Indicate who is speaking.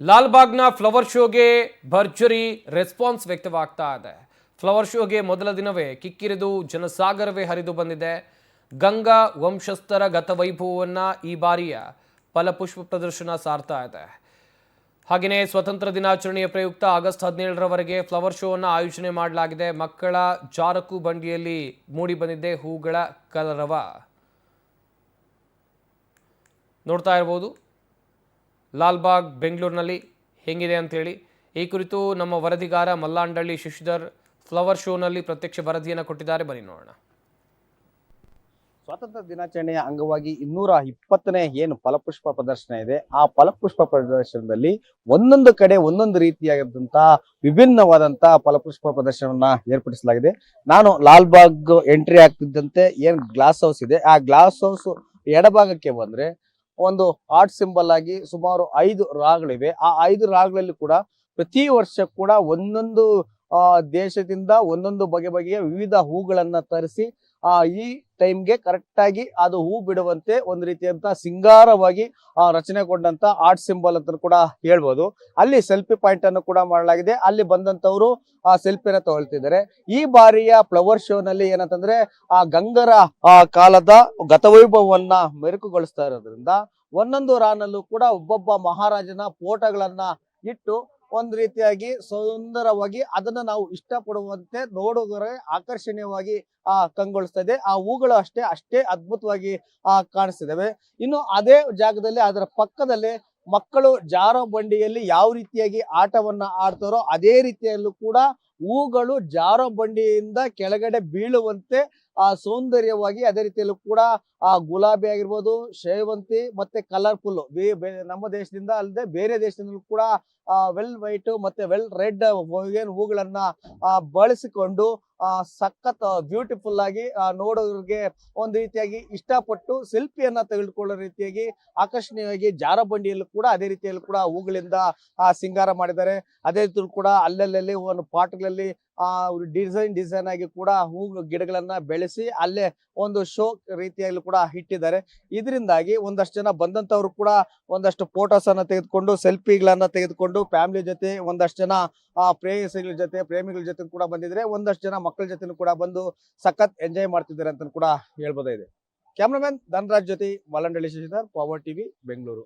Speaker 1: ಲಾಲ್ಬಾಗ್ನ flower ಶೋಗೆ ಭರ್ಜರಿ response ವ್ಯಕ್ತವಾಗ್ತಾ ಇದೆ. Flower ಶೋಗೆ ಮೊದಲ ದಿನವೇ ಕಿಕ್ಕಿರಿದು ಜನಸಾಗರವೇ ಹರಿದು ಬಂದಿದೆ. ಗಂಗಾ ವಂಶಸ್ಥರ ಗತವೈಭವವನ್ನು ಈ ಬಾರಿಯ ಫಲಪುಷ್ಪ ಪ್ರದರ್ಶನ ಸಾರ್ತಾ ಇದೆ. ಹಾಗೆಯೇ ಸ್ವತಂತ್ರ ದಿನಾಚರಣೆಯ ಪ್ರಯುಕ್ತ ಆಗಸ್ಟ್ 17ರವರೆಗೆ ಫ್ಲವರ್ ಶೋವನ್ನು ಆಯೋಜನೆ ಮಾಡಲಾಗಿದೆ. ಮಕ್ಕಳ ಜಾರಕು ಬಂಡಿಯಲ್ಲಿ ಮೂಡಿ ಬಂದಿದೆ ಹೂಗಳ ಕಲರವ. ನೋಡ್ತಾ ಇರಬಹುದು ಲಾಲ್ಬಾಗ್ ಬೆಂಗಳೂರಿನಲ್ಲಿ ಹೆಂಗಿದೆ ಅಂತೇಳಿ. ಈ ಕುರಿತು ನಮ್ಮ ವರದಿಗಾರ ಮಲ್ಲಾಂಡಳ್ಳಿ ಶಶಿಧರ್ ಫ್ಲವರ್ ಶೋನಲ್ಲಿ ಪ್ರತ್ಯಕ್ಷ ವರದಿಯನ್ನು ಕೊಟ್ಟಿದ್ದಾರೆ. ಬನ್ನಿ ನೋಡೋಣ.
Speaker 2: ಸ್ವಾತಂತ್ರ್ಯ ದಿನಾಚರಣೆಯ ಅಂಗವಾಗಿ 220ನೇ ಏನು ಫಲಪುಷ್ಪ ಪ್ರದರ್ಶನ ಇದೆ, ಆ ಫಲಪುಷ್ಪ ಪ್ರದರ್ಶನದಲ್ಲಿ ಒಂದೊಂದು ಕಡೆ ಒಂದೊಂದು ರೀತಿಯಾದಂತಹ ವಿಭಿನ್ನವಾದಂತಹ ಫಲಪುಷ್ಪ ಪ್ರದರ್ಶನವನ್ನ ಏರ್ಪಡಿಸಲಾಗಿದೆ. ನಾನು ಲಾಲ್ಬಾಗ್ ಎಂಟ್ರಿ ಆಗ್ತಿದ್ದಂತೆ ಏನ್ ಗ್ಲಾಸ್ ಹೌಸ್ ಇದೆ, ಆ ಗ್ಲಾಸ್ ಹೌಸ್ ಎಡಭಾಗಕ್ಕೆ ಬಂದ್ರೆ ಒಂದು ಆರ್ಟ್ ಸಿಂಬಲ್ ಆಗಿ ಸುಮಾರು 5 ರಾಗಳಿವೆ. ಆ 5 ರಾಗಳಲ್ಲಿ ಕೂಡ ಪ್ರತಿ ವರ್ಷ ಕೂಡ ಒಂದೊಂದು ದೇಶದಿಂದ ಒಂದೊಂದು ಬಗೆಯ ವಿವಿಧ ಹೂಗಳನ್ನ ತರಿಸಿ ಈ ಟೈಮ್ಗೆ ಕರೆಕ್ಟ್ ಆಗಿ ಅದು ಹೂ ಬಿಡುವಂತೆ ಒಂದು ರೀತಿಯಂತ ಸಿಂಗಾರವಾಗಿ ರಚನೆಗೊಂಡಂತ ಆರ್ಟ್ ಸಿಂಬಲ್ ಅಂತ ಕೂಡ ಹೇಳ್ಬೋದು. ಅಲ್ಲಿ ಸೆಲ್ಫಿ ಪಾಯಿಂಟ್ ಅನ್ನು ಕೂಡ ಮಾಡಲಾಗಿದೆ. ಅಲ್ಲಿ ಬಂದಂತವರು ಆ ಸೆಲ್ಫಿನ ತಗೊಳ್ತಿದ್ದಾರೆ. ಈ ಬಾರಿಯ ಫ್ಲವರ್ ಶೋ ನಲ್ಲಿ ಏನಂತಂದ್ರೆ ಆ ಗಂಗರ ಕಾಲದ ಗತವೈಭವವನ್ನ ಮೆರುಕುಗೊಳಿಸ್ತಾ ಇರೋದ್ರಿಂದ ಒಂದೊಂದು ರಾನಲ್ಲೂ ಕೂಡ ಒಬ್ಬೊಬ್ಬ ಮಹಾರಾಜನ ಫೋಟೋಗಳನ್ನ ಇಟ್ಟು ಒಂದು ರೀತಿಯಾಗಿ ಸುಂದರವಾಗಿ ಅದನ್ನ ನಾವು ಇಷ್ಟಪಡುವಂತೆ ನೋಡುಗರೆ ಆಕರ್ಷಣೀಯವಾಗಿ ಕಂಗೊಳಿಸ್ತಾ ಇದೆ. ಆ ಹೂಗಳು ಅಷ್ಟೇ ಅದ್ಭುತವಾಗಿ ಕಾಣಿಸ್ತಿದ್ದಾವೆ. ಇನ್ನು ಅದೇ ಜಾಗದಲ್ಲಿ ಅದರ ಪಕ್ಕದಲ್ಲಿ ಮಕ್ಕಳು ಜಾರೋ ಬಂಡಿಯಲ್ಲಿ ಯಾವ ರೀತಿಯಾಗಿ ಆಟವನ್ನ ಆಡ್ತಾರೋ ಅದೇ ರೀತಿಯಲ್ಲೂ ಕೂಡ ಹೂಗಳು ಜಾರೋ ಬಂಡಿಯಿಂದ ಕೆಳಗಡೆ ಬೀಳುವಂತೆ ಸೌಂದರ್ಯವಾಗಿ ಅದೇ ರೀತಿಯಲ್ಲೂ ಕೂಡ ಗುಲಾಬಿ ಆಗಿರ್ಬೋದು, ಸೇವಂತಿ ಮತ್ತೆ ಕಲರ್ಫುಲ್ ನಮ್ಮ ದೇಶದಿಂದ ಅಲ್ಲದೆ ಬೇರೆ ದೇಶದಿಂದಲೂ ಕೂಡ ವೆಲ್ ವೈಟ್ ಮತ್ತೆ ವೆಲ್ ರೆಡ್ ಏನು ಹೂಗಳನ್ನ ಬಳಸಿಕೊಂಡು ಸಖತ್ ಬ್ಯೂಟಿಫುಲ್ ಆಗಿ ನೋಡೋರಿಗೆ ಒಂದು ರೀತಿಯಾಗಿ ಇಷ್ಟಪಟ್ಟು ಸೆಲ್ಫಿಯನ್ನ ತೆಗೆದುಕೊಳ್ಳೋ ರೀತಿಯಾಗಿ ಆಕರ್ಷಣೀಯವಾಗಿ ಜಾರಬಂಡಿಯಲ್ಲೂ ಕೂಡ ಅದೇ ರೀತಿಯಲ್ಲೂ ಕೂಡ ಹೂಗಳಿಂದ ಸಿಂಗಾರ ಮಾಡಿದ್ದಾರೆ. ಅದೇ ರೀತಿ ಕೂಡ ಅಲ್ಲಲ್ಲಿ ಒಂದು ಪಾಟ್ಗಳಲ್ಲಿ ಡಿಸೈನ್ ಆಗಿ ಕೂಡ ಹೂ ಗಿಡಗಳನ್ನ ಬೆಳೆಸಿ ಅಲ್ಲೇ ಒಂದು ಶೋ ರೀತಿಯಲ್ಲಿ ಕೂಡ ಇಟ್ಟಿದ್ದಾರೆ. ಇದರಿಂದಾಗಿ ಒಂದಷ್ಟು ಜನ ಬಂದಂತವ್ರು ಕೂಡ ಒಂದಷ್ಟು ಫೋಟೋಸ್ ಅನ್ನ ತೆಗೆದುಕೊಂಡು ಸೆಲ್ಫಿಗಳನ್ನ ತೆಗೆದುಕೊಂಡು ಫ್ಯಾಮಿಲಿ ಜೊತೆ ಒಂದಷ್ಟು ಜನ ಪ್ರೇಮಿಗಳ ಜೊತೆ ಕೂಡ ಬಂದಿದ್ರೆ, ಒಂದಷ್ಟು ಜನ ಮಕ್ಕಳ ಜೊತೆ ಕೂಡ ಬಂದು ಸಖತ್ ಎಂಜಾಯ್ ಮಾಡ್ತಿದ್ದಾರೆ ಅಂತ ಕೂಡ ಹೇಳ್ಬೋದಾಗಿದೆ. ಕ್ಯಾಮ್ರಾಮನ್ ಧನರಾಜ್ ಜೊತೆ ಮಲ್ಲಂಡಳ್ಳಿ ಶಶಿಧರ್, ಪವರ್ ಟಿವಿ, ಬೆಂಗಳೂರು.